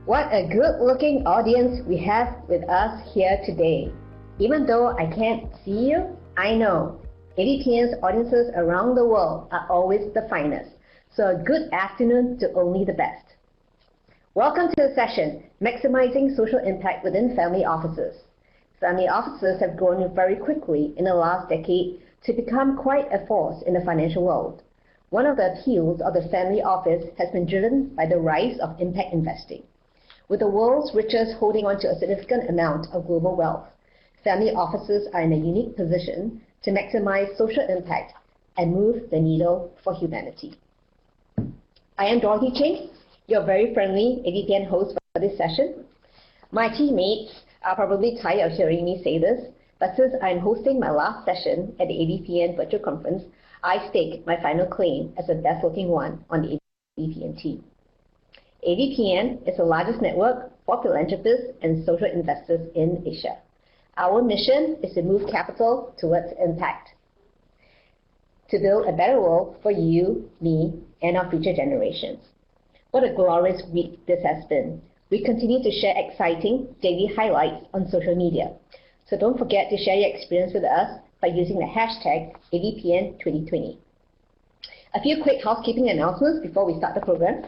What a good-looking audience we have with us here today. Even though I can't see you, I know ADPN's audiences around the world are always the finest. So a good afternoon to only the best. Welcome to the session, Maximizing Social Impact Within Family Offices. Family offices have grown very quickly in the last decade to become quite a force in the financial world. One of the appeals of the family office has been driven by the rise of impact investing. With the world's richest holding on to a significant amount of global wealth, family offices are in a unique position to maximize social impact and move the needle for humanity. I am Dorothy Ching, your very friendly ADPN host for this session. My teammates are probably tired of hearing me say this, but since I'm hosting my last session at the ADPN virtual conference, I stake my final claim as the best looking one on the ADPN team. ADPN is the largest network for philanthropists and social investors in Asia. Our mission is to move capital towards impact, to build a better world for you, me, and our future generations. What a glorious week this has been. We continue to share exciting daily highlights on social media. So don't forget to share your experience with us by using the hashtag ADPN2020. A few quick housekeeping announcements before we start the program.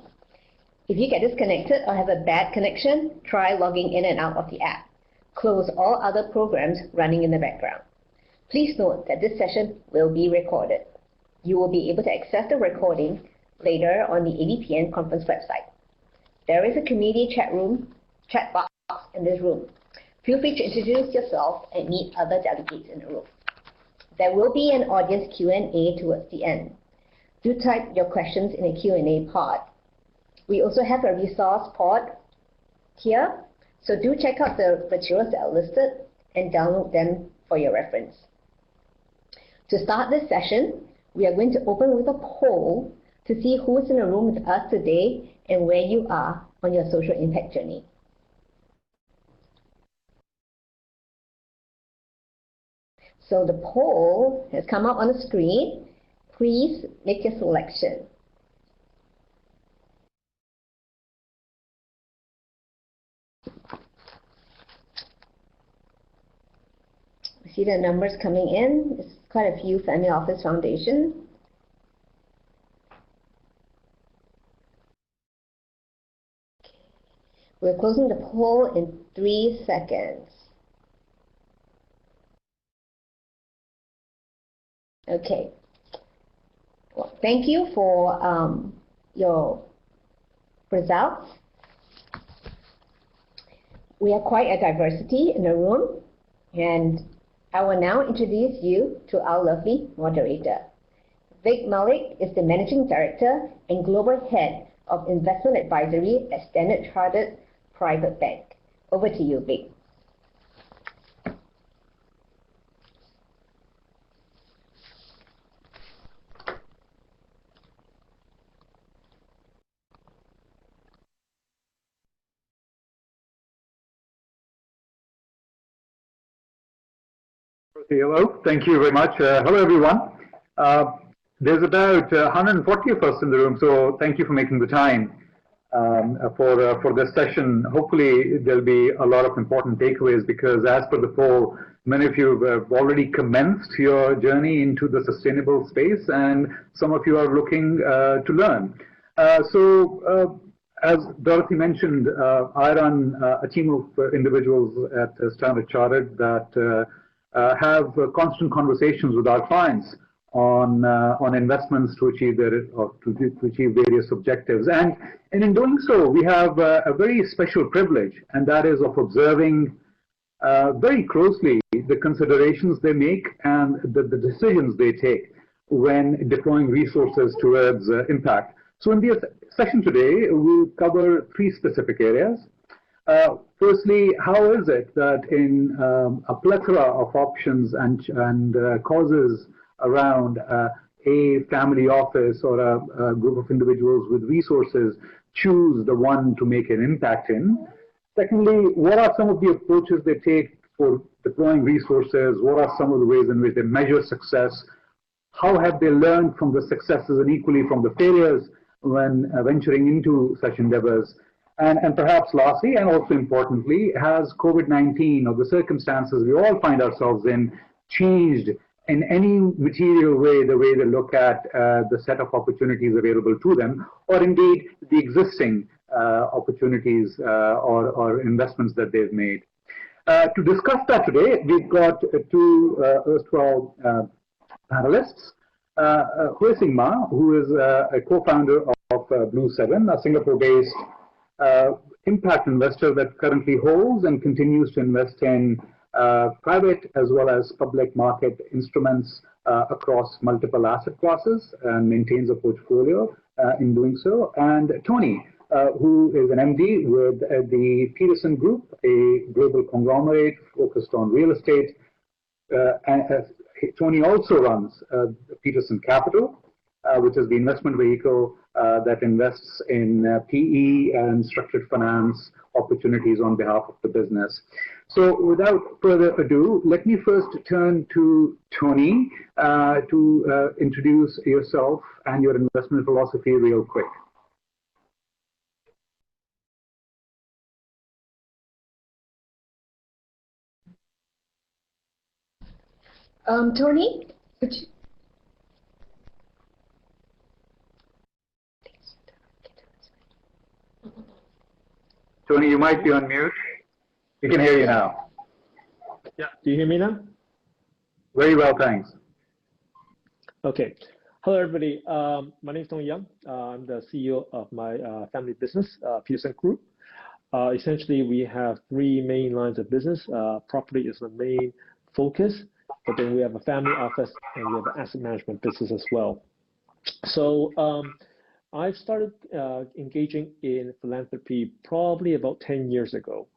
If you get disconnected or have a bad connection, try logging in and out of the app. Close all other programs running in the background. Please note that this session will be recorded. You will be able to access the recording later on the ADPN conference website. There is a community chat box in this room. Feel free to introduce yourself and meet other delegates in the room. There will be an audience Q&A towards the end. Do type your questions in the Q&A pod. We also have a resource pod here, so do check out the materials that are listed and download them for your reference. To start this session, we are going to open with a poll to see who's in the room with us today and where you are on your social impact journey. So the poll has come up on the screen. Please make your selection. I see the numbers coming in. There's quite a few family office foundations. We're closing the poll in 3 seconds. Okay. Well, thank you for your results. We have quite a diversity in the room, and I will now introduce you to our lovely moderator. Vic Malik is the Managing Director and Global Head of Investment Advisory at Standard Chartered Private Bank. Over to you, Vic. Hello, thank you very much. Hello, everyone. There's about 140 of us in the room, so thank you for making the time for this session. Hopefully, there'll be a lot of important takeaways because as per the poll, many of you have already commenced your journey into the sustainable space, and some of you are looking to learn. As Dorothy mentioned, I run a team of individuals at Standard Chartered that have constant conversations with our clients on investments to achieve to achieve various objectives, and in doing so, we have a very special privilege, and that is of observing very closely the considerations they make and the decisions they take when deploying resources towards impact. So in this session today, we'll cover 3 specific areas. Firstly, how is it that in a plethora of options and causes around a family office or a group of individuals with resources choose the one to make an impact in? Secondly, what are some of the approaches they take for deploying resources? What are some of the ways in which they measure success? How have they learned from the successes and equally from the failures when venturing into such endeavors? And perhaps lastly, and also importantly, has COVID-19 or the circumstances we all find ourselves in changed in any material way the way they look at the set of opportunities available to them, or indeed the existing opportunities or investments that they've made. To discuss that today, we've got two erstwhile panelists. Hui Sing Ma, who is a co-founder of Blue 7, a Singapore-based impact investor that currently holds and continues to invest in private as well as public market instruments across multiple asset classes and maintains a portfolio in doing so. And Tony, who is an MD with the Peterson Group, a global conglomerate focused on real estate. Tony also runs Peterson Capital, which is the investment vehicle that invests in PE and structured finance opportunities on behalf of the business. So without further ado, let me first turn to Tony to introduce yourself and your investment philosophy real quick. Tony, could you... Tony, you might be on mute. We can hear you now. Yeah, do you hear me now? Very well, thanks. Okay. Hello, everybody. My name is Tony Young. I'm the CEO of my family business, Peterson Group. Essentially, we have three main lines of business. Property is the main focus, but then we have a family office and we have an asset management business as well. So I started engaging in philanthropy probably about 10 years ago.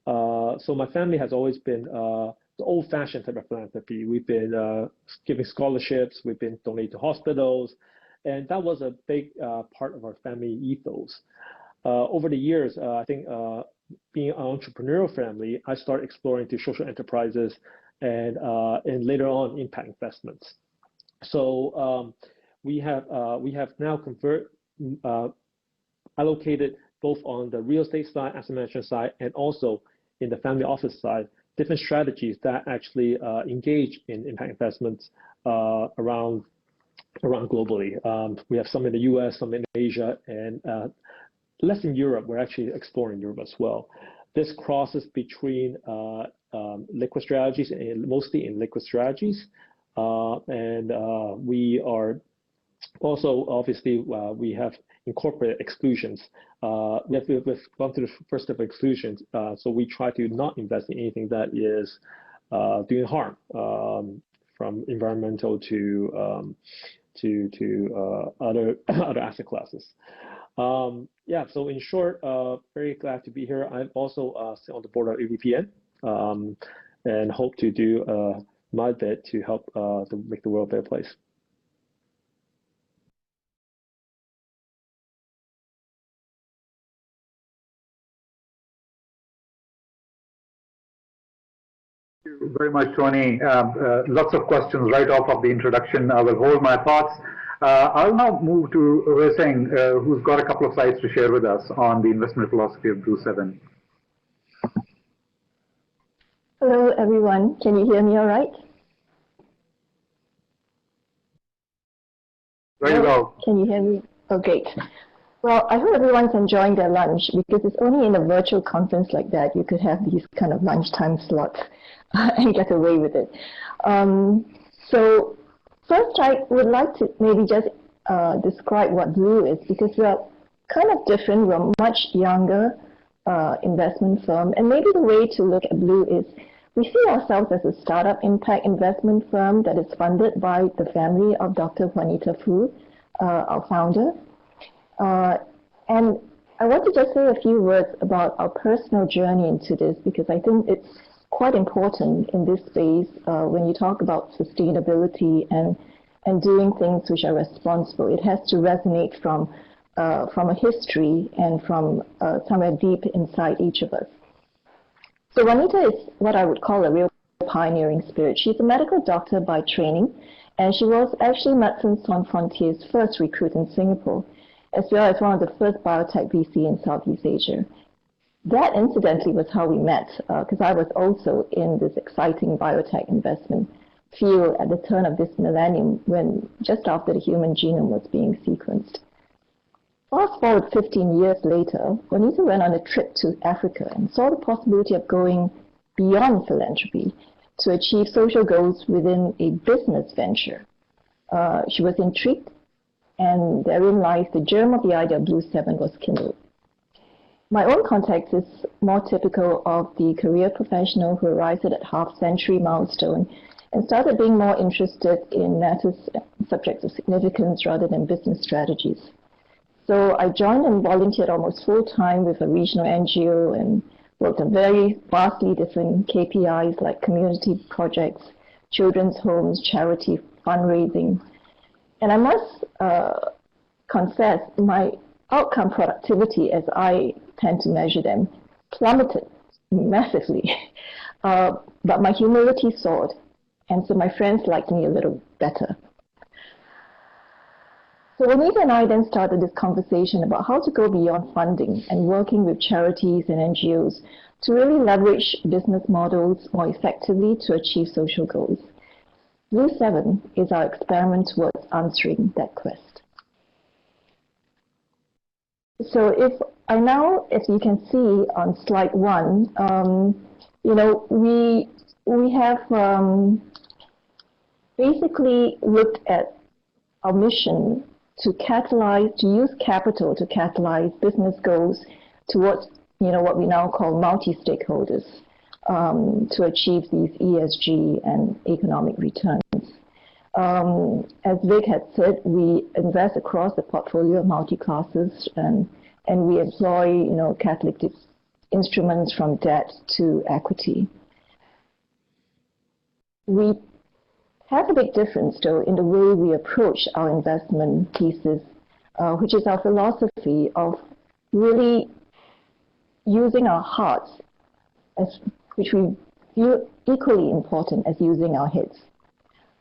So my family has always been the old-fashioned type of philanthropy. We've been giving scholarships, we've been donating to hospitals, and that was a big part of our family ethos. Over the years, I think being an entrepreneurial family, I started exploring to social enterprises and later on impact investments. So we have now allocated both on the real estate side, asset management side, and also in the family office side, different strategies that actually engage in impact investments around globally. We have some in the US, some in Asia, and less in Europe. We're actually exploring Europe as well. This crosses between liquid strategies, and mostly in liquid strategies. And we are also, obviously, we have incorporated exclusions. We've gone through the first of exclusions, so we try to not invest in anything that is doing harm, from environmental to other asset classes. Yeah, so in short, very glad to be here. I'm also sit on the board of AVPN, and hope to do my bit to help to make the world a better place. Thank you very much, Tony. Lots of questions right off of the introduction. I will hold my thoughts. I'll now move to Hui Sing, who's got a couple of slides to share with us on the investment philosophy of Blue 7. Hello, everyone. Can you hear me all right? Very well. Can you hear me? Oh, great. Well, I hope everyone's enjoying their lunch, because it's only in a virtual conference like that you could have these kind of lunchtime slots and get away with it. So first, I would like to maybe just describe what Blue is, because we're kind of different. We're a much younger investment firm, and maybe the way to look at Blue is we see ourselves as a startup impact investment firm that is funded by the family of Dr. Juanita Fu, our founder. And I want to just say a few words about our personal journey into this, because I think it's quite important in this space when you talk about sustainability and doing things which are responsible. It has to resonate from a history and from somewhere deep inside each of us. So Juanita is what I would call a real pioneering spirit. She's a medical doctor by training, and she was actually Medicine Sans Frontier's first recruit in Singapore, as well as one of the first biotech VC in Southeast Asia. that incidentally was how we met, because I was also in this exciting biotech investment field at the turn of this millennium, when just after the human genome was being sequenced. Fast forward 15 years later, Juanita went on a trip to Africa and saw the possibility of going beyond philanthropy to achieve social goals within a business venture. She was intrigued, and therein lies the germ of the idea of Blue 7 was kindled. My own context is more typical of the career professional who arrives at a half-century milestone and started being more interested in matters, subjects of significance rather than business strategies. So I joined and volunteered almost full-time with a regional NGO and worked on very vastly different KPIs like community projects, children's homes, charity, fundraising. And I must confess, my outcome productivity, as I tend to measure them, plummeted massively. But my humility soared, and so my friends liked me a little better. So Juanita and I then started this conversation about how to go beyond funding and working with charities and NGOs to really leverage business models more effectively to achieve social goals. Blue 7 is our experiment towards answering that quest. So if you can see on slide 1, we have basically looked at our mission to use capital to catalyze business goals towards, what we now call multi-stakeholders, to achieve these ESG and economic returns. As Vic had said, we invest across the portfolio of multi-classes, and we employ, catalytic instruments from debt to equity. We have a big difference, though, in the way we approach our investment pieces, which is our philosophy of really using our hearts, which we view equally important as using our heads.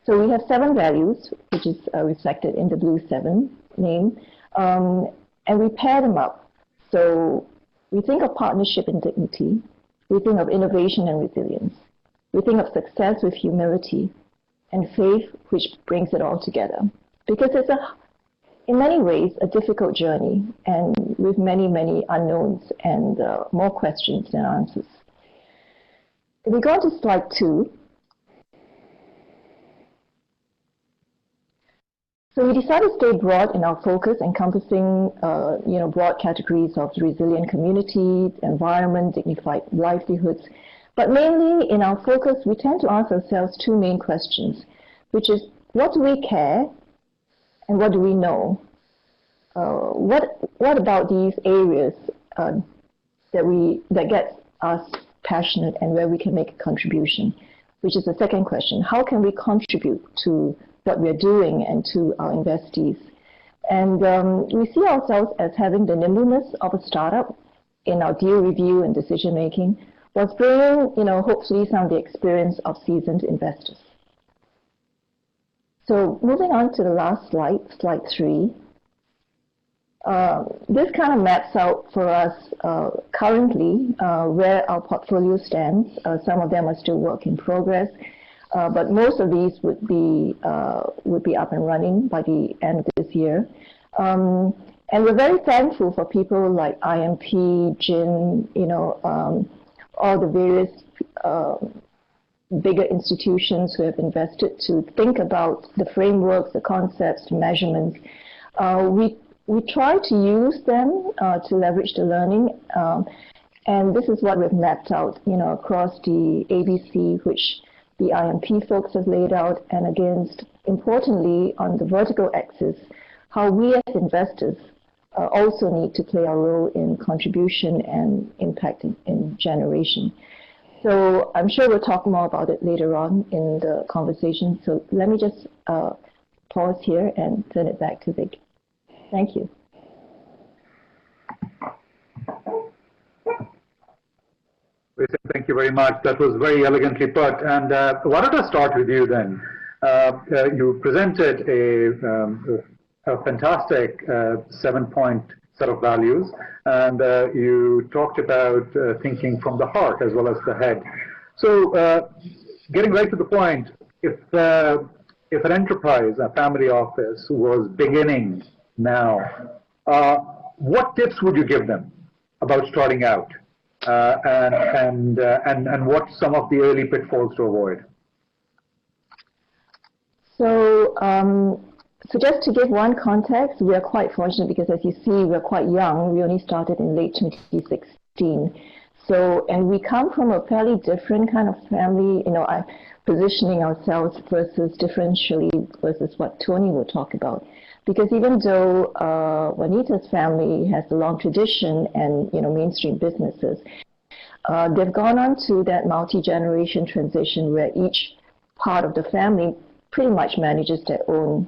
So we have 7 values, which is reflected in the Blue 7 name, and we pair them up. So we think of partnership and dignity, we think of innovation and resilience, we think of success with humility, and faith, which brings it all together. Because it's in many ways, a difficult journey, and with many, many unknowns and more questions than answers. If we go on to slide 2, so we decided to stay broad in our focus, encompassing broad categories of resilient communities, environment, dignified livelihoods. But mainly in our focus, we tend to ask ourselves 2 main questions, which is, what do we care and what do we know? What about these areas that get us passionate and where we can make a contribution? Which is the second question. How can we contribute to what we're doing and to our investees? And we see ourselves as having the nimbleness of a startup in our deal review and decision making, whilst bringing, hopefully some of the experience of seasoned investors. So moving on to the last slide, slide 3. This kind of maps out for us currently where our portfolio stands. Some of them are still work in progress, but most of these would be up and running by the end of this year. And we're very thankful for people like IMP, GIN, all the various bigger institutions who have invested to think about the frameworks, the concepts, the measurements. We try to use them to leverage the learning, and this is what we've mapped out, across the ABC, which the IMP folks have laid out, and against, importantly, on the vertical axis, how we as investors also need to play a role in contribution and impact in generation. So I'm sure we'll talk more about it later on in the conversation. So let me just pause here and turn it back to Vic. Thank you. Thank you very much. That was very elegantly put. And why don't I start with you then? You presented a fantastic 7-point set of values, and you talked about thinking from the heart as well as the head. So, getting right to the point, if an enterprise, a family office, was beginning now, what tips would you give them about starting out, and what some of the early pitfalls to avoid? So, so just to give one context, we are quite fortunate because, as you see, we're quite young. We only started in late 2016. So, and we come from a fairly different kind of family, positioning ourselves versus differentially versus what Tony will talk about. Because even though Juanita's family has a long tradition and, mainstream businesses, they've gone on to that multi-generation transition where each part of the family pretty much manages their own,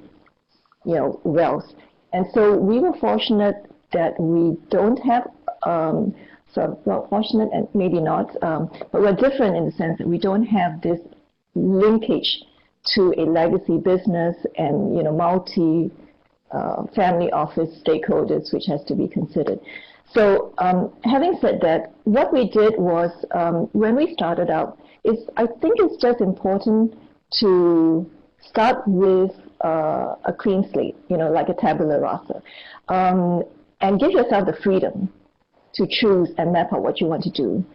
wealth. And so we were fortunate that we don't have, fortunate and maybe not, but we're different in the sense that we don't have this linkage to a legacy business and, multi family office stakeholders, which has to be considered. So having said that, what we did was, when we started out, I think it's just important to start with a clean slate, like a tabula rasa, and give yourself the freedom to choose and map out what you want to do.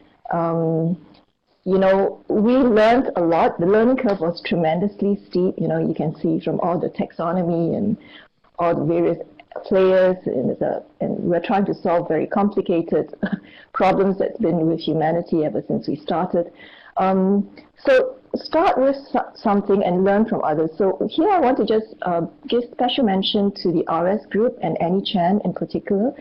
We learned a lot. The learning curve was tremendously steep. You can see from all the taxonomy and all the various players, and we're trying to solve very complicated problems that's been with humanity ever since we started. So start with something and learn from others. So here I want to just give special mention to the RS group and Annie Chan in particular.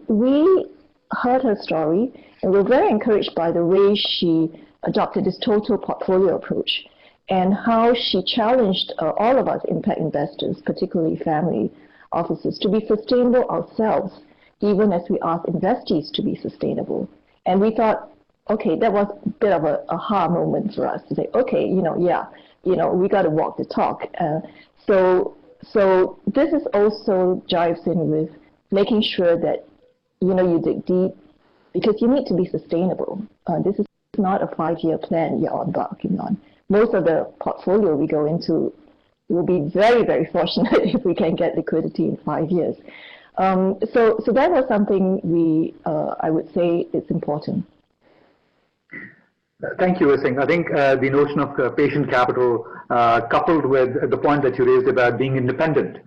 We heard her story and we're very encouraged by the way she adopted this total portfolio approach and how she challenged all of us impact investors, particularly family offices, to be sustainable ourselves, even as we ask investees to be sustainable. And we thought, okay, that was a bit of an aha moment for us to say, okay, we got to walk the talk. So this is also jives in with making sure that, you dig deep, because you need to be sustainable. This is not a 5-year plan you're embarking on. Most of the portfolio we go into will be very, very fortunate if we can get liquidity in 5 years. So that was something I would say is important. Thank you, Singh. I think the notion of patient capital, coupled with the point that you raised about being independent,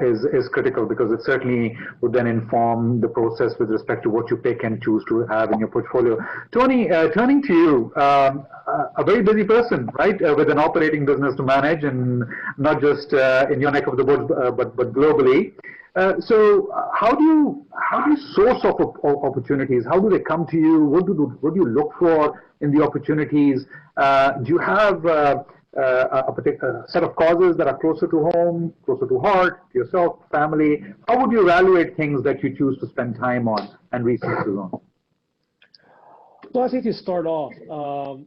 is critical, because it certainly would then inform the process with respect to what you pick and choose to have in your portfolio. Tony, turning to you, a very busy person, right, with an operating business to manage, and not just in your neck of the woods, but globally. So how do you source opportunities? How do they come to you? What do you look for in the opportunities? Do you have a particular set of causes that are closer to home, closer to heart, to yourself, family? How would you evaluate things that you choose to spend time on and resources on? Well, I think to start off,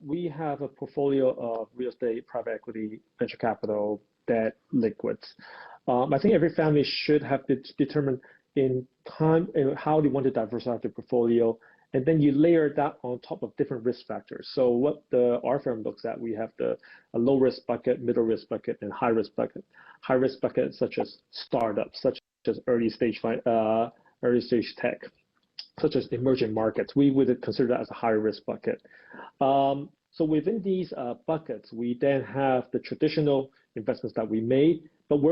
we have a portfolio of real estate, private equity, venture capital, debt, liquids. I think every family should have determined in time how they want to diversify their portfolio, and then you layer that on top of different risk factors. So what our firm looks at, we have a low risk bucket, middle risk bucket, and high risk bucket. High risk bucket such as startups, such as early stage tech, such as emerging markets. We would consider that as a high risk bucket. So within these buckets, we then have the traditional investments that we made, but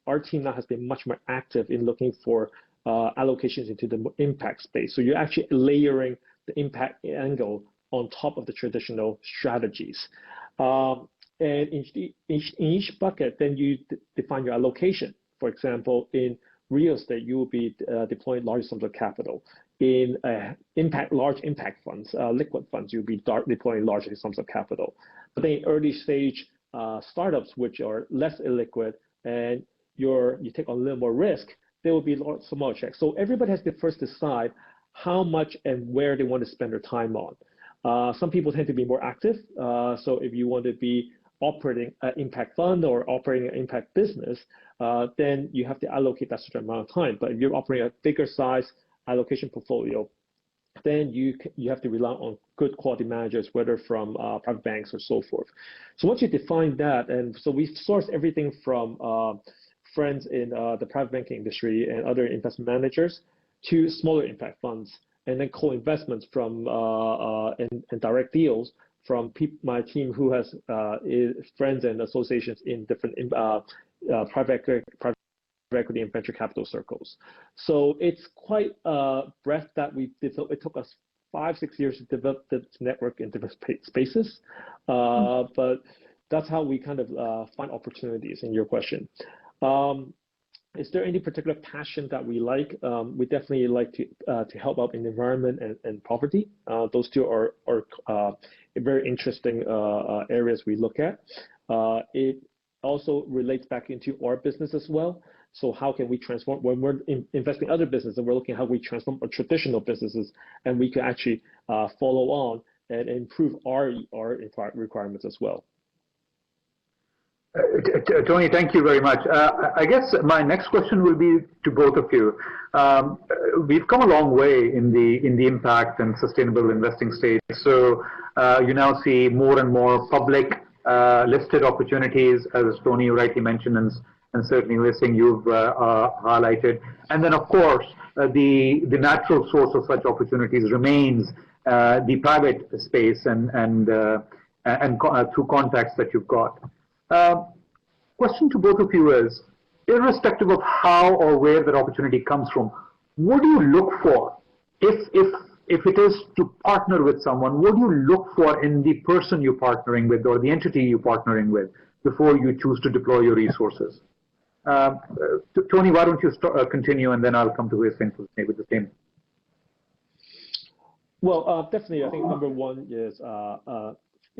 our team now has been much more active in looking for allocations into the impact space. So you're actually layering the impact angle on top of the traditional strategies. And in each bucket, then you define your allocation. For example, in real estate, you will be deploying large sums of capital. In large impact funds, liquid funds, you'll be deploying large sums of capital. But then in early stage startups, which are less illiquid, and you take on a little more risk, there will be smaller checks. So everybody has to first decide how much and where they want to spend their time on. Some people tend to be more active. So if you want to be operating an impact fund or operating an impact business, then you have to allocate that certain amount of time. But if you're operating a bigger size allocation portfolio, then you have to rely on good quality managers, whether from private banks or so forth. So once you define that, and so we source everything from friends in the private banking industry and other investment managers to smaller impact funds, and then co-investments from and direct deals from my team who has friends and associations in different private equity and venture capital circles. So it's quite a breadth that we developed. It took us 5-6 years to develop this network in different spaces, but that's how we kind of find opportunities in your question. Is there any particular passion that we like? We definitely like to help out in the environment and poverty. Those two are very interesting areas we look at. It also relates back into our business as well. So how can we transform when we're investing in other businesses, and we're looking at how we transform our traditional businesses, and we can actually follow on and improve our requirements as well. Tony, thank you very much. I guess my next question will be to both of you. We've come a long way in the impact and sustainable investing stage. So you now see more and more public listed opportunities, as Tony rightly mentioned, and certainly listing you've highlighted. And then, of course, the natural source of such opportunities remains the private space and through contacts that you've got. Question to both of you is, irrespective of how or where that opportunity comes from, what do you look for if it is to partner with someone? What do you look for in the person you're partnering with or the entity you're partnering with before you choose to deploy your resources? Tony, why don't you continue, and then I'll come to Huiseng with the same. Well, definitely, I think number one is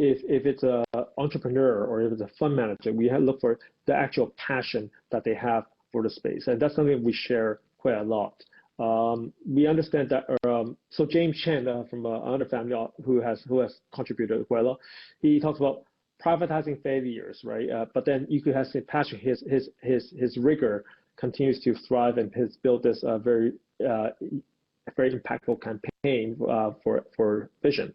if it's an entrepreneur or if it's a fund manager, we have to look for the actual passion that they have for the space, and that's something we share quite a lot. We understand that. So James Chen from another family who has contributed quite a lot, he talks about privatizing failures, right? But then you could have his passion, his rigor continues to thrive, and has built this very impactful campaign for vision.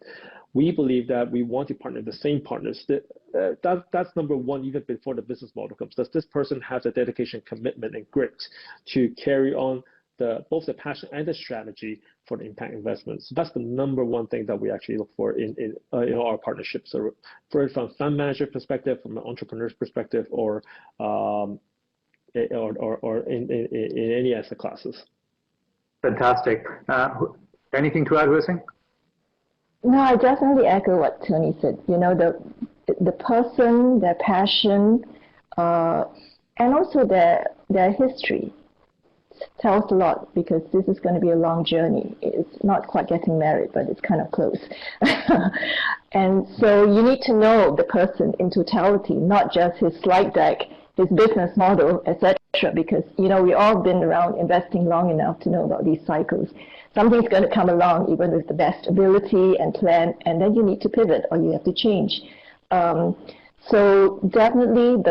We believe that we want to partner with the same partners. That's number one, even before the business model comes. Does this person have the dedication, commitment, and grit to carry on both the passion and the strategy for the impact investments? So that's the number one thing that we actually look for in our partnerships. So from a fund manager perspective, from an entrepreneur's perspective, or in any asset classes. Fantastic. Anything to add, Huiseng? No, I definitely echo what Tony said. You know, the person, their passion, and also their history tells a lot, because this is going to be a long journey. It's not quite getting married, but it's kind of close. And so you need to know the person in totality, not just his slide deck, his business model, etc. Because, you know, we've all been around investing long enough to know about these cycles. Something's going to come along, even with the best ability and plan, and then you need to pivot or you have to change. So definitely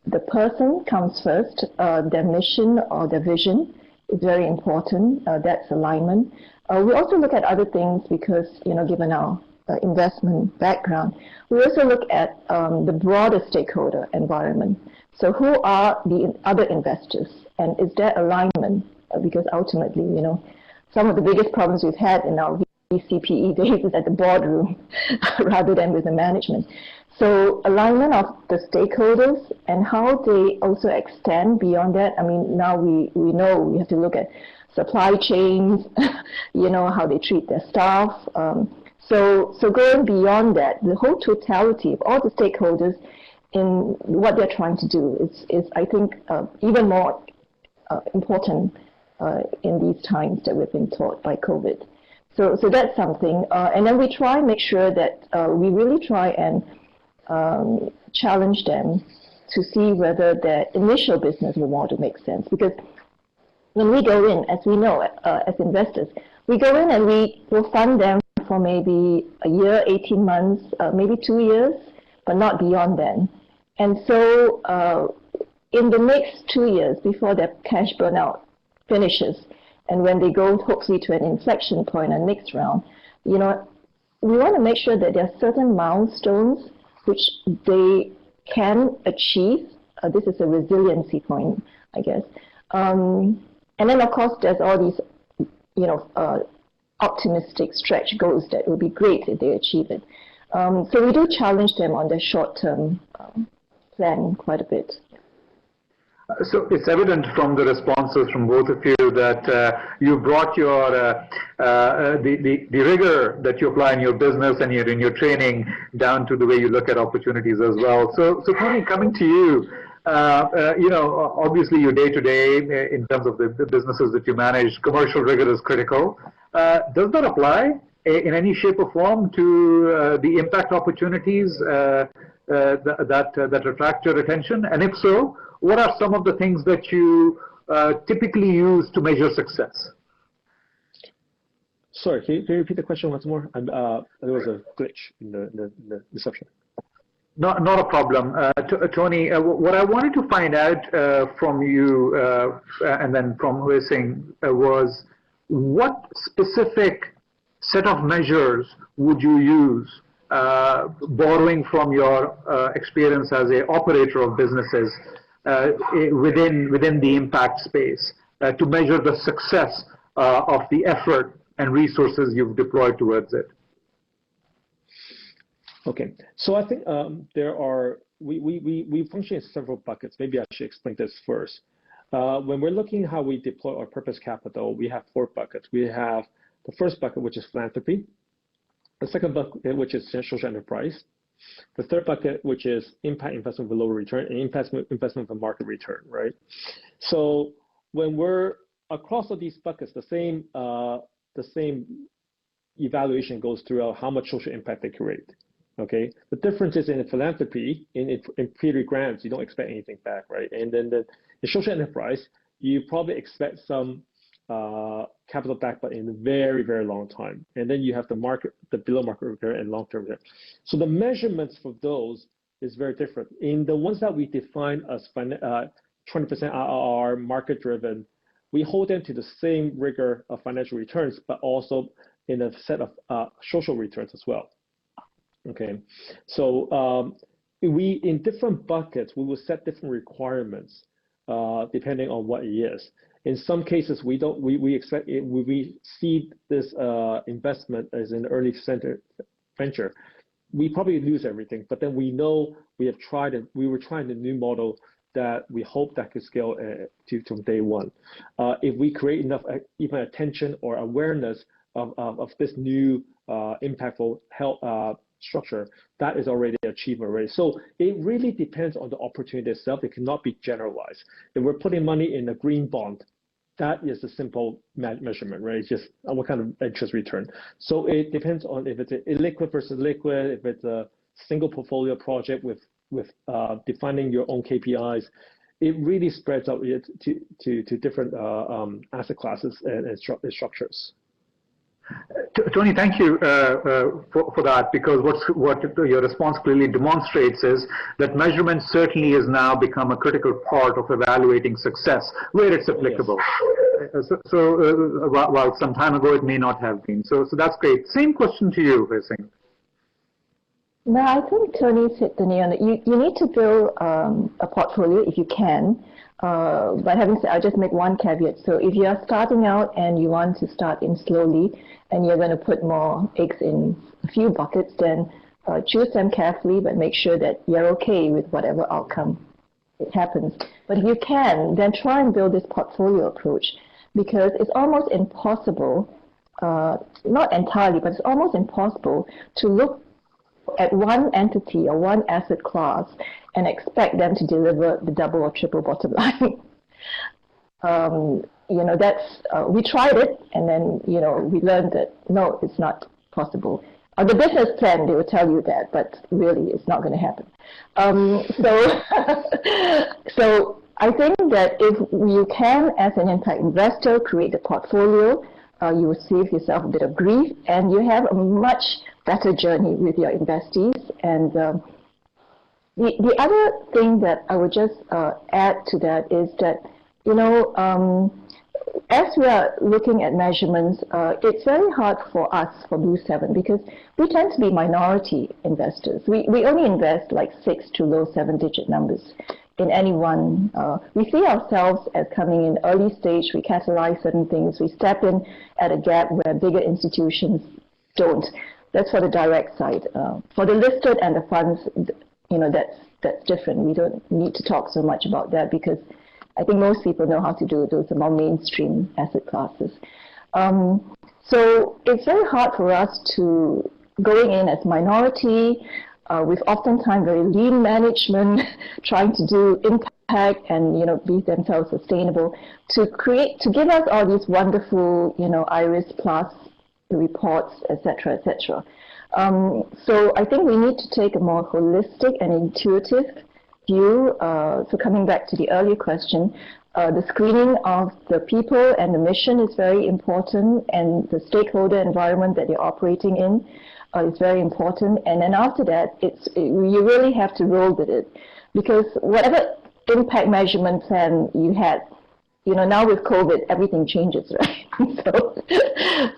the person comes first. Their mission or their vision is very important. That's alignment. We also look at other things because, you know, given our investment background, we also look at the broader stakeholder environment. So who are the other investors, and is there alignment? Because ultimately, you know, some of the biggest problems we've had in our VCPE days is at the boardroom rather than with the management. So alignment of the stakeholders and how they also extend beyond that. I mean, now we know we have to look at supply chains, you know, how they treat their staff. So going beyond that, the whole totality of all the stakeholders in what they're trying to do is I think, even more important in these times that we've been taught by COVID. So that's something. And then we try and make sure that we really try and challenge them to see whether their initial business model makes sense. Because when we go in, as we know, as investors, we go in and we will fund them for maybe a year, 18 months, maybe 2 years, but not beyond then. And so in the next 2 years before their cash burnout finishes, and when they go hopefully to an inflection point, a next round, we want to make sure that there are certain milestones which they can achieve. This is a resiliency point, I guess. And then, of course, there's all these, optimistic stretch goals that would be great if they achieve it. So we do challenge them on their short-term plan quite a bit. So it's evident from the responses from both of you that you brought your the rigor that you apply in your business and in your training down to the way you look at opportunities as well. So Tony, coming to you, obviously your day-to-day in terms of the businesses that you manage, commercial rigor is critical. Does that apply in any shape or form to the impact opportunities that attract your attention? And if so, what are some of the things that you typically use to measure success? Sorry, can you repeat the question once more? There was a glitch in the reception. Not a problem. Tony, what I wanted to find out from you and then from Huising was what specific set of measures would you use, borrowing from your experience as an operator of businesses within the impact space, to measure the success of the effort and resources you've deployed towards it? Okay, so I think we function in several buckets. Maybe I should explain this first. When we're looking how we deploy our purpose capital, we have 4 buckets. We have the first bucket, which is philanthropy. The second bucket, which is social enterprise. The third bucket, which is impact investment with lower return, and investment with market return, right? So when we're across all these buckets, the same evaluation goes through how much social impact they create. Okay, the difference is in philanthropy, in period grants, you don't expect anything back, right? And then the social enterprise, you probably expect some capital back, but in a very, very long time. And then you have the below market return and long-term return. So the measurements for those is very different. In the ones that we define as 20% IRR, market-driven, we hold them to the same rigor of financial returns, but also in a set of social returns as well. Okay, so in different buckets, we will set different requirements depending on what it is. In some cases, we expect it, we see this investment as an early venture, we probably lose everything, but then we know we have tried and we were trying a new model that we hope that could scale to day one. If we create enough even attention or awareness of this new impactful health structure, that is already achieved already. So it really depends on the opportunity itself. It cannot be generalized. If we're putting money in a green bond, that is a simple measurement, right? It's just what kind of interest return. So it depends on if it's a illiquid versus liquid, if it's a single portfolio project with defining your own KPIs. It really spreads out to different asset classes and structures. Tony, thank you for that, because what your response clearly demonstrates is that measurement certainly has now become a critical part of evaluating success where it's applicable. Yes. While some time ago it may not have been. So that's great. Same question to you, Huising. No, I think Tony's hit the nail on it. You need to build a portfolio if you can. But having said, I'll just make one caveat. So if you are starting out and you want to start in slowly and you're going to put more eggs in a few buckets, then choose them carefully, but make sure that you're okay with whatever outcome it happens. But if you can, then try and build this portfolio approach, because it's almost impossible, not entirely, but it's almost impossible to look at one entity or one asset class and expect them to deliver the double or triple bottom line. We tried it, and then we learned that no, it's not possible. On the business plan, they will tell you that, but really, it's not going to happen. So I think that if you can, as an impact investor, create a portfolio, you will save yourself a bit of grief, and you have a much better journey with your investees, and The other thing that I would just add to that is that, as we are looking at measurements, it's very hard for us, for Blue 7, because we tend to be minority investors. We only invest like 6 to low 7-digit numbers in any one. We see ourselves as coming in early stage. We catalyze certain things. We step in at a gap where bigger institutions don't. That's for the direct side. For the listed and the funds, that's different. We don't need to talk so much about that because I think most people know how to do it. Those are more mainstream asset classes. So it's very hard for us to going in as minority with oftentimes very lean management, trying to do impact and be themselves sustainable to give us all these wonderful IRIS plus reports, etc., etc. So I think we need to take a more holistic and intuitive view. So coming back to the earlier question, the screening of the people and the mission is very important, and the stakeholder environment that you're operating in is very important. And then after that, you really have to roll with it, because whatever impact measurement plan you had, now with COVID, everything changes, right?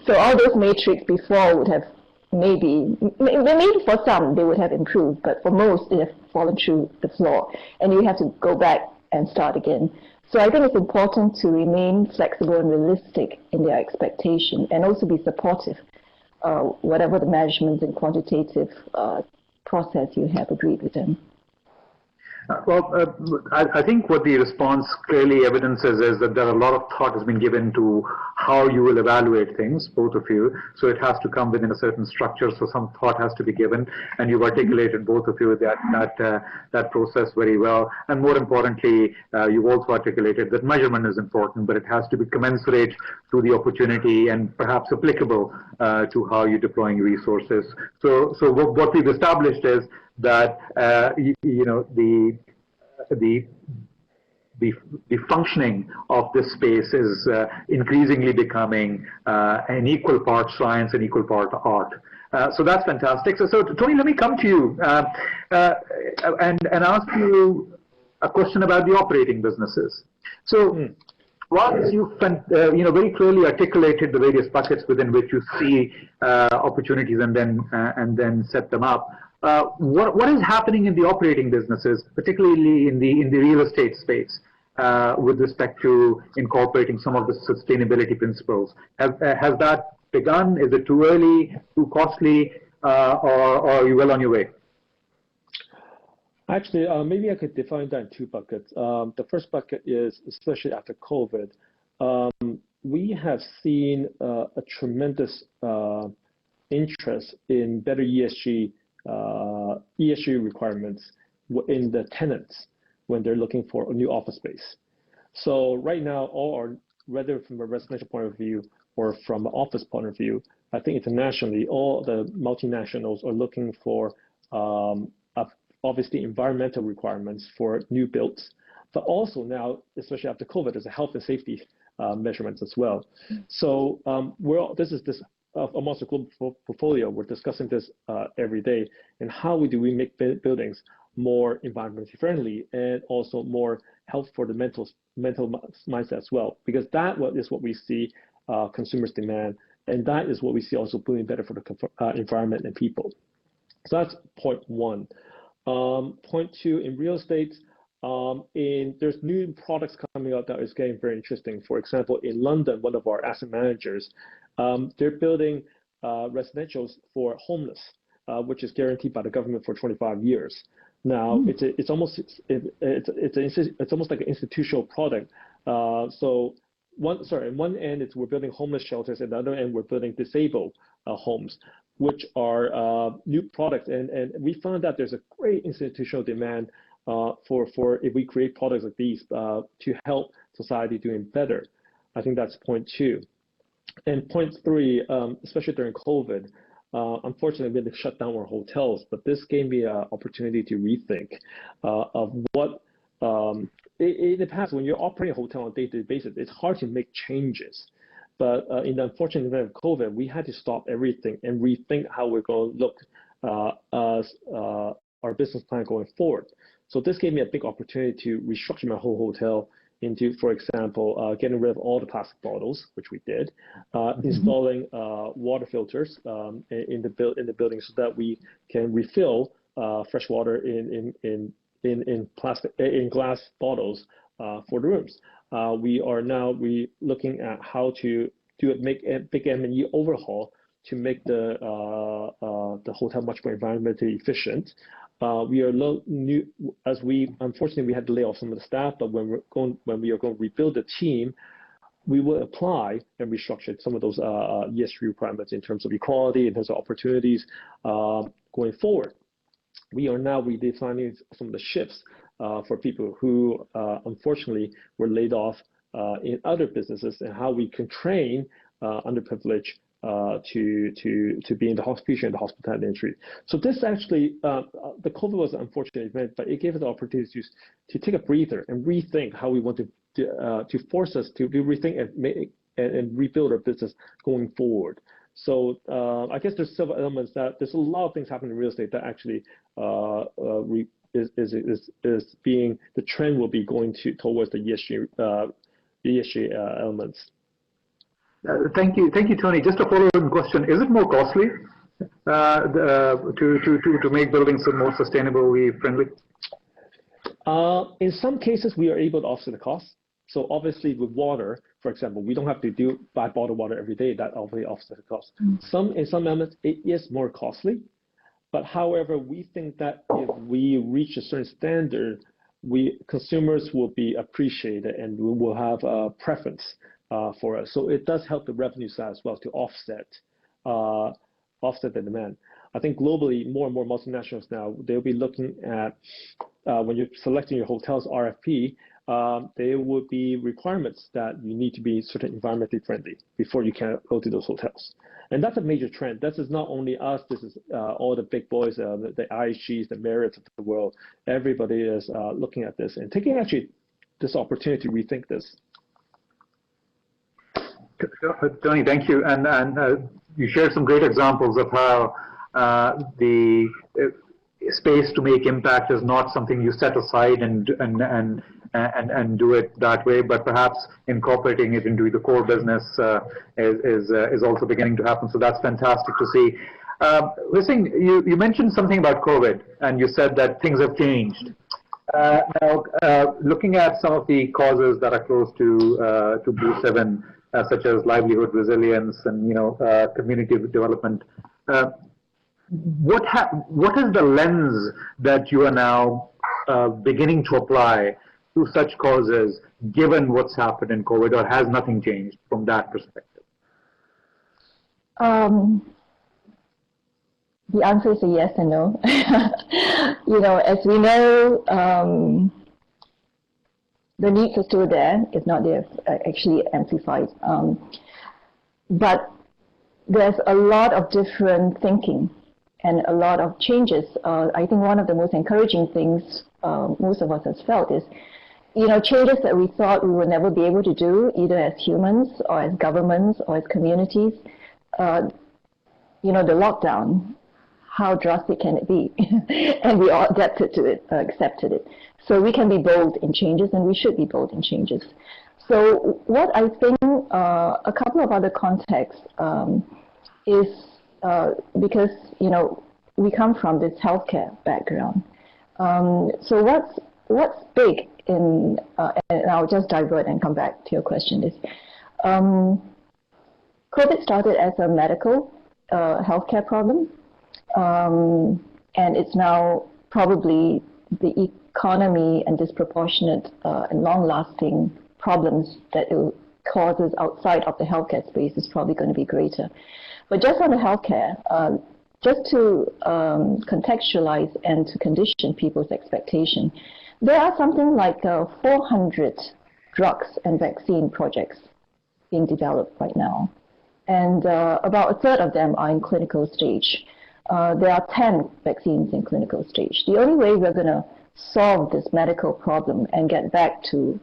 So all those metrics before would have maybe for some they would have improved, but for most they have fallen through the floor, and you have to go back and start again. So I think it's important to remain flexible and realistic in their expectation, and also be supportive, whatever the management and quantitative process you have agreed with them. I think what the response clearly evidences is that there are a lot of thought has been given to how you will evaluate things, both of you. So it has to come within a certain structure. So some thought has to be given, and you've articulated, both of you, that process very well. And more importantly, you've also articulated that measurement is important, but it has to be commensurate to the opportunity and perhaps applicable to how you're deploying resources. So what we've established is that the functioning of this space is increasingly becoming an equal part science and equal part art. So that's fantastic. So Tony, let me come to you and ask you a question about the operating businesses. So once you very clearly articulated the various buckets within which you see opportunities and then set them up, what is happening in the operating businesses, particularly in the real estate space, with respect to incorporating some of the sustainability principles? Has that begun? Is it too early, too costly, or are you well on your way? Actually, maybe I could define that in two buckets. The first bucket is, especially after COVID, we have seen a tremendous interest in better ESG requirements in the tenants when they're looking for a new office space. So right now, whether from a residential point of view or from an office point of view, I think internationally, all the multinationals are looking for obviously environmental requirements for new builds, but also now, especially after COVID, there's a health and safety measurements as well. So amongst the global portfolio, we're discussing this every day, and how do we make buildings more environmentally friendly and also more health for the mental mindset as well, because that is what we see consumers demand, and that is what we see also doing better for the environment and people. So that's point one. Point two, in real estate, there's new products coming out that is getting very interesting. For example, in London, one of our asset managers, they're building residentials for homeless, which is guaranteed by the government for 25 years. Now, it's almost like an institutional product. So in one end, we're building homeless shelters, and the other end, we're building disabled homes, which are new products. And we found that there's a great institutional demand for if we create products like these to help society doing better. I think that's point two. And point three, especially during COVID, unfortunately, we had to shut down our hotels, but this gave me an opportunity to rethink of what, in the past, when you're operating a hotel on a day-to-day basis, it's hard to make changes. But in the unfortunate event of COVID, we had to stop everything and rethink how we're going to look as our business plan going forward. So this gave me a big opportunity to restructure my whole hotel into, for example, getting rid of all the plastic bottles, which we did, installing water filters in the building so that we can refill fresh water in glass bottles for the rooms. We are now looking at how to make a big M&E overhaul to make the hotel much more environmentally efficient. We are unfortunately we had to lay off some of the staff, but when we are going to rebuild the team, we will apply and restructure some of those ESG requirements in terms of equality, in terms of opportunities going forward. We are now redefining some of the shifts for people who unfortunately were laid off in other businesses, and how we can train underprivileged to be in the hospitality and the hospitality industry. So this actually, the COVID was an unfortunate event, but it gave us the opportunity to take a breather and rethink how we want to force us to rethink and rebuild our business going forward. So I guess there's several elements that there's a lot of things happening in real estate that actually is being, the trend will be going towards the ESG elements. Thank you, Tony. Just a follow-up question: is it more costly to make buildings more sustainably friendly? In some cases, we are able to offset the cost. So obviously, with water, for example, we don't have to buy bottled water every day. That obviously offsets the cost. In some elements, it is more costly. But however, we think that if we reach a certain standard, consumers will be appreciated, and we will have a preference for us. So it does help the revenue side as well to offset the demand. I think globally, more and more multinationals now, they'll be looking at, when you're selecting your hotel's RFP, there would be requirements that you need to be sort of environmentally friendly before you can go to those hotels. And that's a major trend. This is not only us, this is all the big boys, the IHGs, the Marriotts of the world. Everybody is looking at this and taking actually this opportunity to rethink this. Tony, thank you. And you shared some great examples of how the space to make impact is not something you set aside and do it that way, but perhaps incorporating it into the core business is also beginning to happen. So that's fantastic to see. Listen, you mentioned something about COVID, and you said that things have changed. Now, looking at some of the causes that are close to Blue 7, such as livelihood resilience and community development, what is the lens that you are now beginning to apply to such causes, given what's happened in COVID, or has nothing changed from that perspective? The answer is a yes and no. As we know, the needs are still there, if not they're actually amplified. But there's a lot of different thinking and a lot of changes. I think one of the most encouraging things most of us has felt is, changes that we thought we would never be able to do, either as humans or as governments or as communities. The lockdown, how drastic can it be? And we all adapted to it, accepted it. So we can be bold in changes, and we should be bold in changes. So what I think, a couple of other contexts is because, we come from this healthcare background. So what's big in, and I'll just divert and come back to your question, is COVID started as a medical healthcare problem, and it's now probably the economy and disproportionate and long-lasting problems that it causes outside of the healthcare space is probably going to be greater. But just on the healthcare, just to contextualize and to condition people's expectation, there are something like 400 drugs and vaccine projects being developed right now. And about a third of them are in clinical stage. There are 10 vaccines in clinical stage. The only way we're going to solve this medical problem and get back to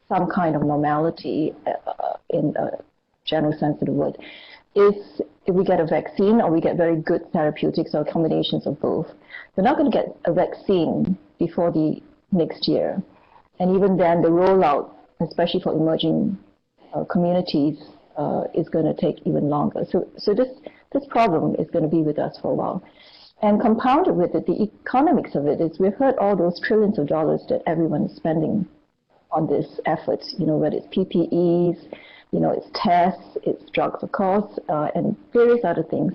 some kind of normality in a general sense of the word if we get a vaccine or we get very good therapeutics or combinations of both. We're not going to get a vaccine before the next year. And even then, the rollout, especially for emerging communities, is going to take even longer. So this problem is going to be with us for a while. And compounded with it, the economics of it is we've heard all those trillions of dollars that everyone is spending on this effort, whether it's PPEs, it's tests, it's drugs, of course, and various other things.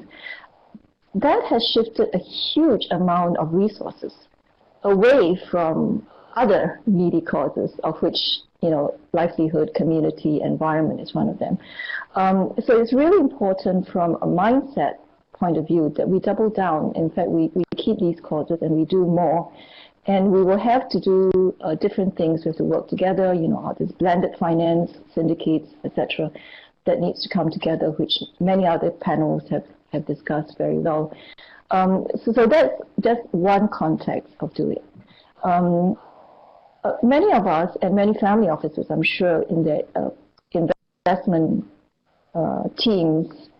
That has shifted a huge amount of resources away from other needy causes, of which, livelihood, community, environment is one of them. So it's really important from a mindset point of view that we double down. In fact, we keep these causes and we do more. And we will have to do different things. We have to work together, this blended finance, syndicates, etc., that needs to come together, which many other panels have discussed very well. So that's just one context of doing it. Many of us and many family offices, I'm sure, in their investment teams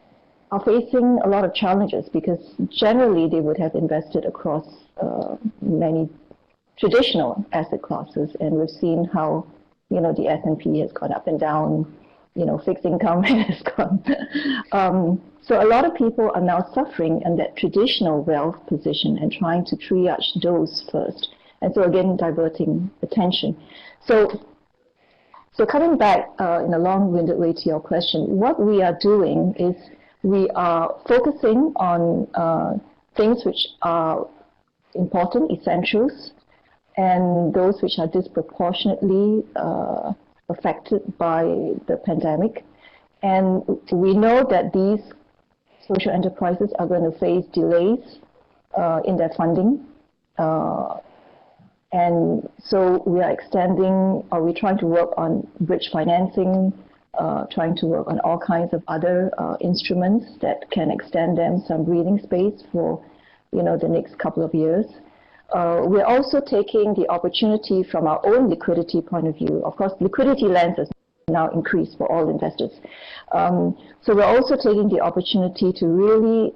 are facing a lot of challenges because generally they would have invested across many traditional asset classes, and we've seen how the S&P has gone up and down, fixed income has gone. So a lot of people are now suffering in that traditional wealth position and trying to triage those first. And so again, diverting attention. So coming back in a long-winded way to your question, what we are doing is we are focusing on things which are important, essentials, and those which are disproportionately affected by the pandemic. And we know that these social enterprises are going to face delays in their funding. And so we are extending, or we're trying to work on bridge financing, trying to work on all kinds of other instruments that can extend them some breathing space for the next couple of years. We're also taking the opportunity from our own liquidity point of view. Of course, liquidity lens has now increased for all investors. So we're also taking the opportunity to really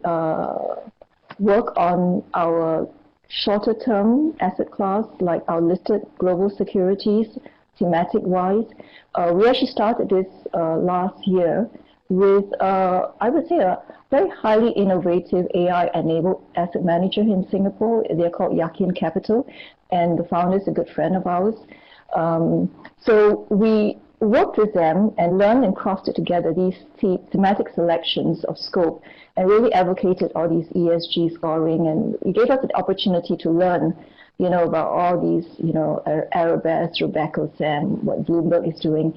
work on our shorter-term asset class, like our listed global securities, thematic-wise. We actually started this last year with, I would say, a very highly innovative AI-enabled asset manager in Singapore. They're called Yakin Capital, and the founder is a good friend of ours. So we worked with them and learned and crafted together these thematic selections of scope and really advocated all these ESG scoring, and it gave us the opportunity to learn about all these, Arabesque, Rebecca, Sam, what Bloomberg is doing.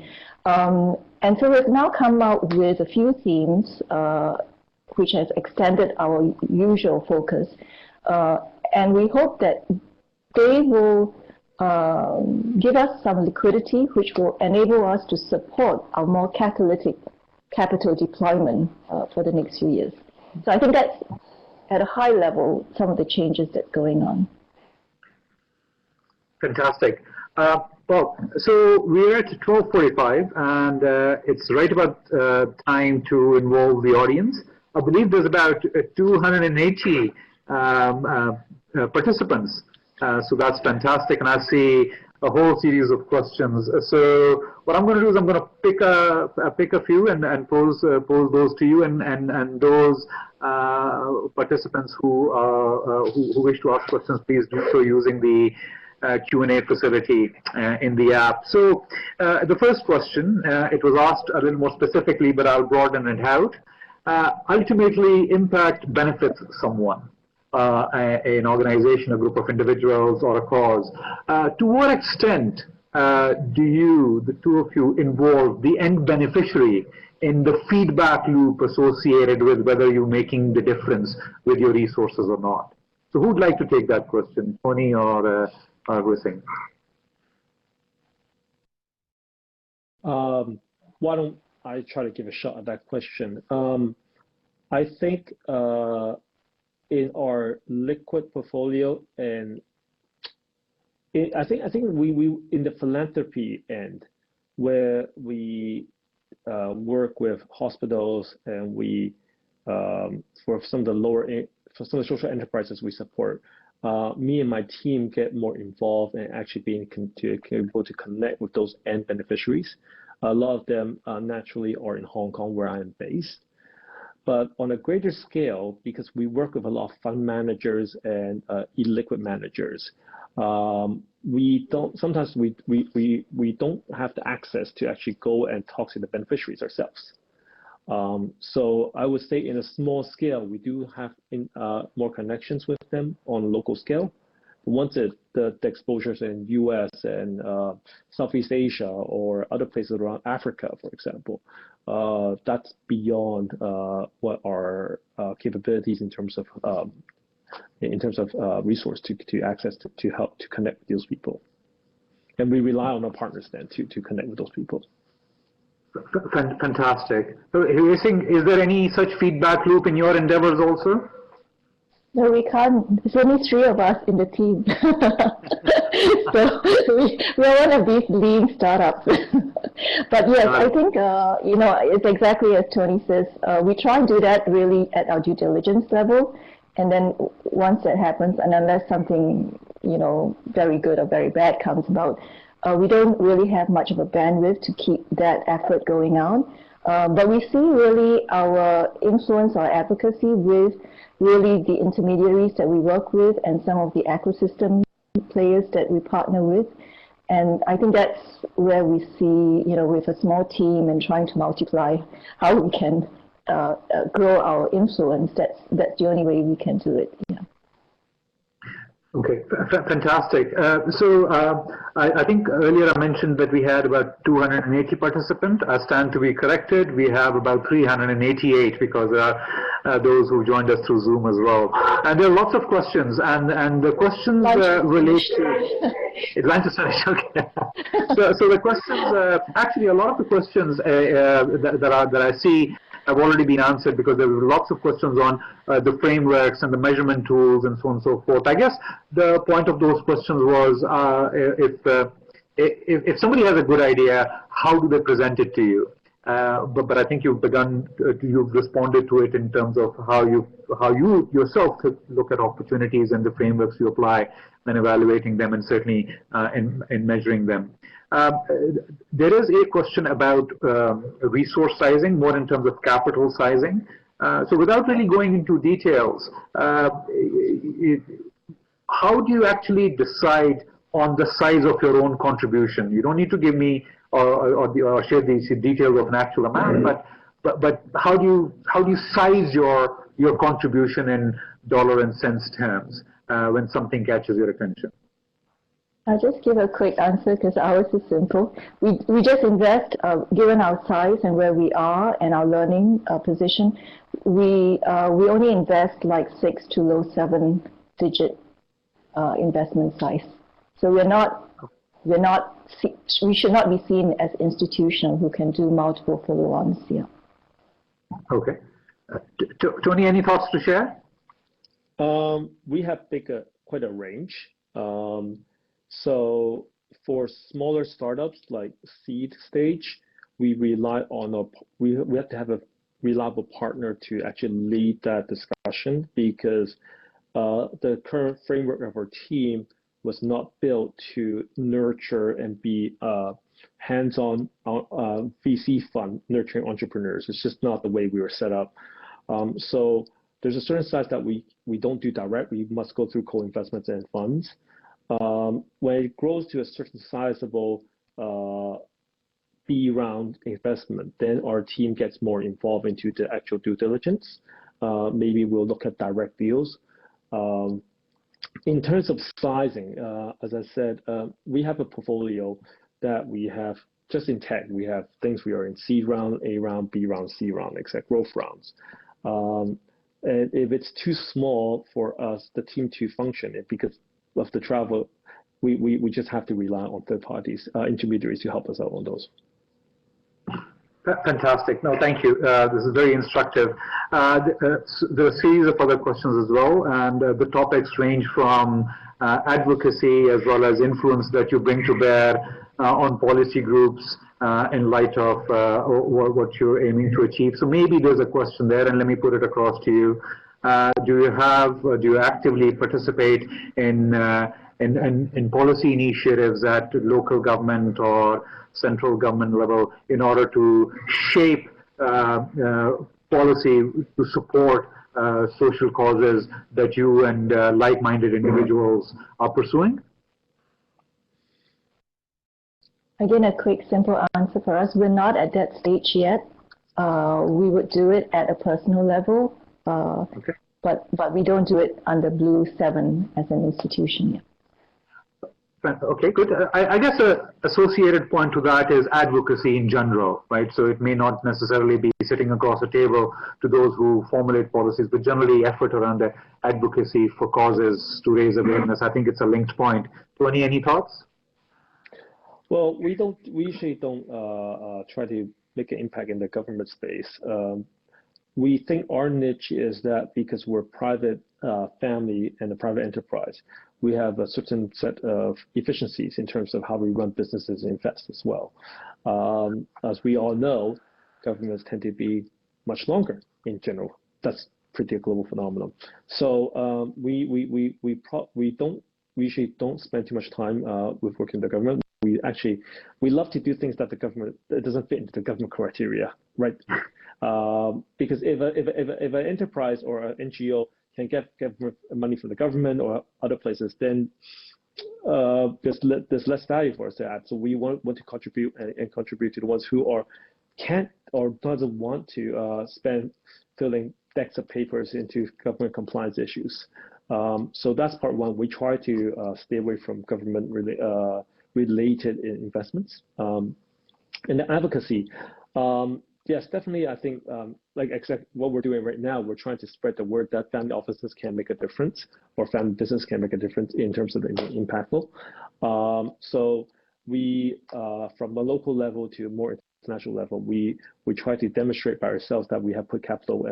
And so we've now come out with a few themes which has extended our usual focus. And we hope that they will give us some liquidity which will enable us to support our more catalytic capital deployment for the next few years. So I think that's, at a high level, some of the changes that's going on. Fantastic. Well, so we're at 12:45, and it's right about time to involve the audience. I believe there's about 280 participants, so that's fantastic, and I see a whole series of questions. So what I'm going to do is I'm going to pick a few and pose those to you, and those participants who wish to ask questions, please do so using the Q&A facility in the app. So the first question, it was asked a little more specifically, but I'll broaden it out. Ultimately, impact benefits someone, an organization, a group of individuals, or a cause. To what extent do you, the two of you, involve the end beneficiary in the feedback loop associated with whether you're making the difference with your resources or not? So who'd like to take that question, Tony or Guising? Why don't I try to give a shot at that question? I think in our liquid portfolio, and I think we in the philanthropy end, where we work with hospitals, and we for some of the social enterprises we support, me and my team get more involved and actually being able to connect with those end beneficiaries. A lot of them naturally are in Hong Kong, where I am based. But on a greater scale, because we work with a lot of fund managers and illiquid managers, we don't have the access to actually go and talk to the beneficiaries ourselves. So I would say in a small scale, we do have more connections with them on a local scale. Once the exposures in US and Southeast Asia or other places around Africa, for example, that's beyond what our capabilities in terms of resource to access to help to connect with those people. And we rely on our partners then to connect with those people. Fantastic. So, is there any such feedback loop in your endeavors also? No, we can't. There's only 3 of us in the team. So we're one of these lean startups. But yes, I think, it's exactly as Tony says. We try and do that really at our due diligence level. And then once that happens, and unless something, very good or very bad comes about, we don't really have much of a bandwidth to keep that effort going on. But we see really our influence, our advocacy with really the intermediaries that we work with and some of the ecosystem players that we partner with. And I think that's where we see, with a small team and trying to multiply how we can grow our influence. That's the only way we can do it. Yeah. Okay, fantastic. I think earlier I mentioned that we had about 280 participants. I stand to be corrected. We have about 388 because there are those who joined us through Zoom as well. And there are lots of questions, and the questions relate to lunch finish. Okay. So the questions, actually, a lot of the questions that I see have already been answered because there were lots of questions on the frameworks and the measurement tools and so on and so forth. I guess the point of those questions was if somebody has a good idea, how do they present it to you? But I think you've responded to it in terms of how you yourself look at opportunities and the frameworks you apply when evaluating them, and certainly in measuring them. There is a question about resource sizing, more in terms of capital sizing. So without really going into details, how do you actually decide on the size of your own contribution? You don't need to give me or share these details of an actual amount, but how do you size your contribution in dollar and cents terms when something catches your attention? I'll just give a quick answer because ours is simple. We just invest, given our size and where we are and our learning position, we only invest like 6 to low 7-digit investment size. So we should not be seen as institutional who can do multiple follow-ons. Yeah. Okay. Tony, any thoughts to share? We have quite a range. So for smaller startups like seed stage, we rely on we have to have a reliable partner to actually lead that discussion, because the current framework of our team was not built to nurture and be hands-on VC fund nurturing entrepreneurs. It's just not the way we were set up. So there's a certain size that we don't do direct. We must go through co-investments and funds. When it grows to a certain sizable B round investment, then our team gets more involved into the actual due diligence. Maybe we'll look at direct deals. In terms of sizing, as I said, we have a portfolio that we have just in tech. We have things we are in seed round, A round, B round, C round, etc. growth rounds. And if it's too small for us, the team to function, because of the travel, we just have to rely on third parties, intermediaries to help us out on those. Fantastic. No, thank you. This is very instructive. There are a series of other questions as well, and the topics range from advocacy as well as influence that you bring to bear on policy groups, in light of what you're aiming to achieve. So maybe there's a question there, and let me put it across to you. Do you actively participate in policy initiatives at local government or central government level in order to shape policy to support social causes that you and like-minded individuals are pursuing? Again, a quick, simple answer for us. We're not at that stage yet. We would do it at a personal level, okay. but we don't do it under Blue 7 as an institution yet. Okay, good. I guess an associated point to that is advocacy in general, right? So it may not necessarily be sitting across a table to those who formulate policies, but generally effort around the advocacy for causes to raise awareness. I think it's a linked point. Tony, any thoughts? Well, we usually don't try to make an impact in the government space. We think our niche is that because we're private family and a private enterprise, we have a certain set of efficiencies in terms of how we run businesses and invest as well. As we all know, governments tend to be much longer in general. That's pretty a global phenomenon. So we usually don't spend too much time with working with the government. We love to do things that the government, it doesn't fit into the government criteria, right? Because if an enterprise or an NGO can get money from the government or other places, then there's less value for us to add. So we want to contribute and contribute to the ones who can't or doesn't want to spend filling decks of papers into government compliance issues. So that's part one. We try to stay away from government related investments. And the advocacy, yes, definitely. I think like exactly what we're doing right now, we're trying to spread the word that family offices can make a difference, or family business can make a difference in terms of being impactful. So we, from a local level to a more international level, we try to demonstrate by ourselves that we have put capital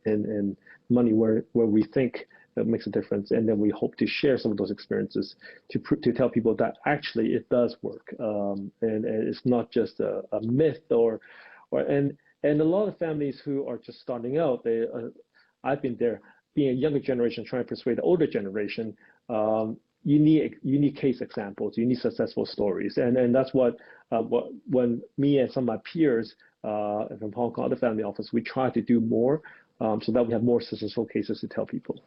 and money where we think that makes a difference, and then we hope to share some of those experiences to tell people that actually it does work, and it's not just a myth and a lot of families who are just starting out. I've been there, being a younger generation trying to persuade the older generation. You need case examples, you need successful stories, and that's what when me and some of my peers from Hong Kong, other family office, we try to do more so that we have more successful cases to tell people.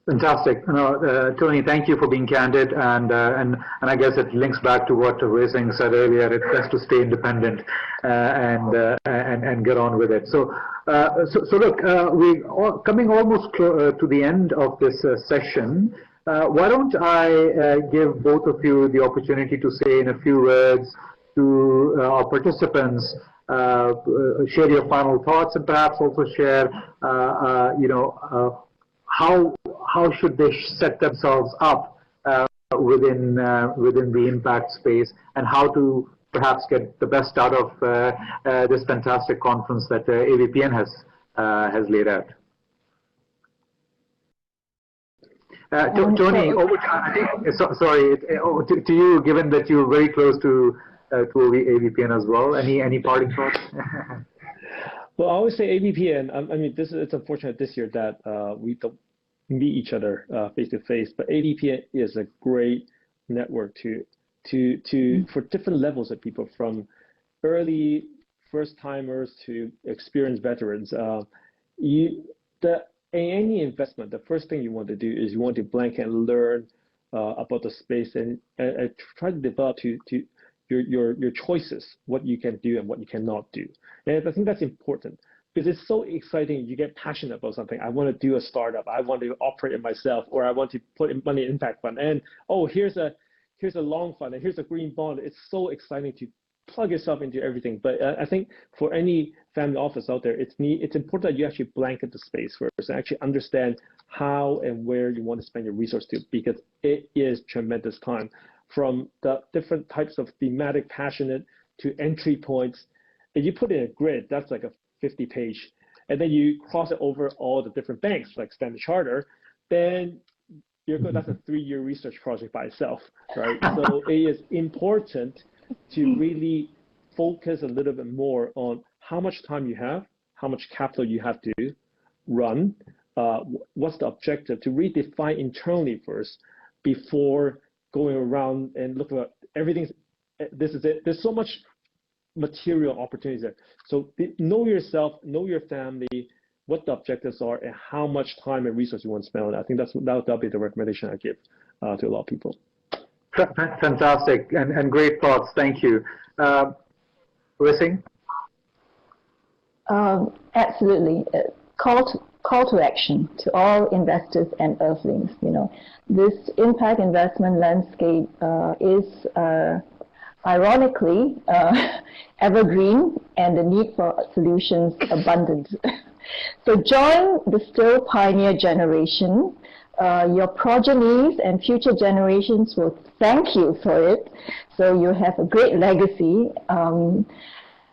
Fantastic. Tony, thank you for being candid, and I guess it links back to what Wei Sing said earlier. It's best to stay independent and get on with it. So look, we're coming almost to the end of this session. Why don't I give both of you the opportunity to say in a few words to our participants, share your final thoughts, and perhaps also share, how should they set themselves up within the impact space, and how to perhaps get the best out of this fantastic conference that AVPN has laid out. Tony, over to you, given that you're very close to AVPN as well. Any parting thoughts? Well, I always say AVPN. I mean, it's unfortunate this year that we don't meet each other face to face, but AVPN is a great network for different levels of people, from early first timers to experienced veterans. Any investment, the first thing you want to do is you want to blank and learn about the space and try to develop to your choices, what you can do and what you cannot do. And I think that's important, because it's so exciting. You get passionate about something. I want to do a startup. I want to operate it myself, or I want to put in money in impact fund. And here's a long fund, and here's a green bond. It's so exciting to plug yourself into everything. But I think for any family office out there, it's important that you actually blanket the space first and actually understand how and where you want to spend your resource to, because it is tremendous time. From the different types of thematic, passionate to entry points, if you put in a grid, that's like a 50-page, and then you cross it over all the different banks like Standard Chartered, then that's a 3-year research project by itself, right? So it is important to really focus a little bit more on how much time you have, how much capital you have to run, what's the objective, to redefine internally first before going around and look at everything. This is it. There's so much material opportunities there. So know yourself, know your family, what the objectives are, and how much time and resource you want to spend on it. I think that'll be the recommendation I give to a lot of people. Fantastic and great thoughts. Thank you. Wissing? Absolutely. Call to action to all investors and earthlings. This impact investment landscape is ironically evergreen, and the need for solutions abundant. So join the still pioneer generation. Your progenies and future generations will thank you for it. So you have a great legacy.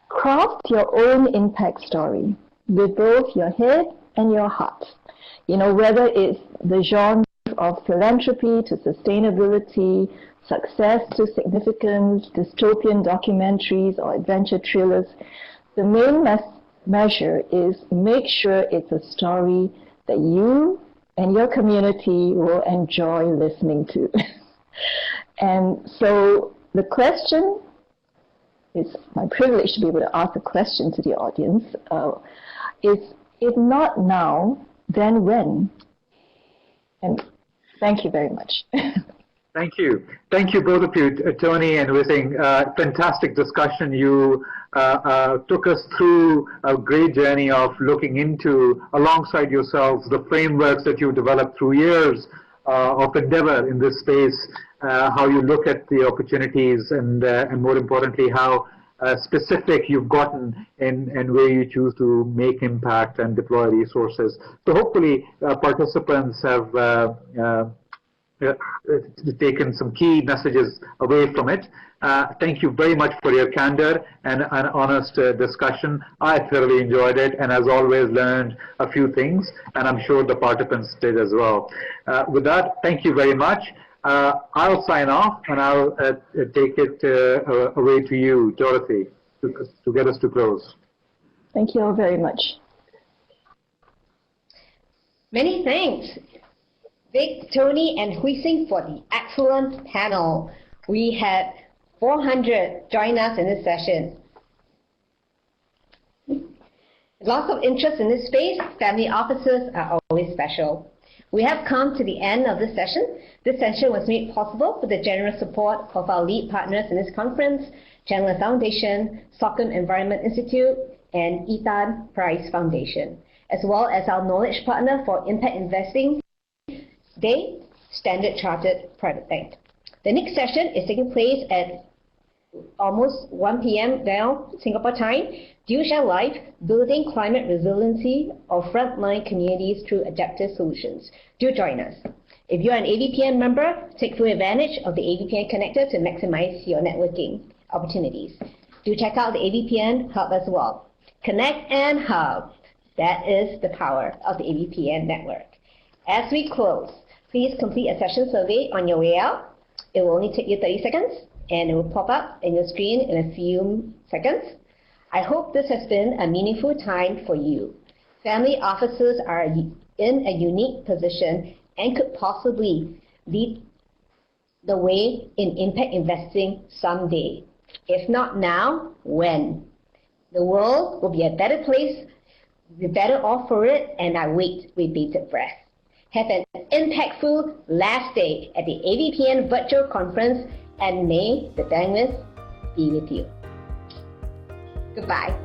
Craft your own impact story with both your head and your heart. Whether it's the genre of philanthropy to sustainability, success to significance, dystopian documentaries, or adventure thrillers, the main measure is make sure it's a story that you and your community will enjoy listening to. And so the question, it's my privilege to be able to ask a question to the audience, is if not now, then when? And thank you very much. Thank you. Thank you, both of you, Tony and Wissing. Fantastic discussion. You took us through a great journey of looking into, alongside yourselves, the frameworks that you developed through years of endeavor in this space, how you look at the opportunities, and more importantly, how specific you've gotten and where you choose to make impact and deploy resources. So hopefully participants have taken some key messages away from it. Thank you very much for your candor and an honest discussion. I thoroughly enjoyed it, and as always learned a few things, and I'm sure the participants did as well. With that, thank you very much. I'll sign off, and I'll take it away to you, Dorothy, to get us to close. Thank you all very much. Many thanks, Vic, Tony, and Wissing, for the excellent panel. We had 400 join us in this session. Lots of interest in this space. Family offices are always special. We have come to the end of this session. This session was made possible with the generous support of our lead partners in this conference, Chandler Foundation, Saucon Environment Institute, and Ethan Price Foundation, as well as our knowledge partner for impact investing, Standard Chartered Private Bank. The next session is taking place at almost 1 p.m. now, Singapore time. DUSHA Live, Building Climate Resiliency of Frontline Communities Through Adaptive Solutions. Do join us. If you're an AVPN member, take full advantage of the AVPN connector to maximize your networking opportunities. Do check out the AVPN Hub as well. Connect and Hub. That is the power of the AVPN network. As we close, please complete a session survey on your way out. It will only take you 30 seconds, and it will pop up in your screen in a few seconds. I hope this has been a meaningful time for you. Family offices are in a unique position and could possibly lead the way in impact investing someday. If not now, when? The world will be a better place. We're better off for it, and I wait with bated breath. Have an impactful last day at the AVPN virtual conference, and may the bandwidth be with you. Goodbye.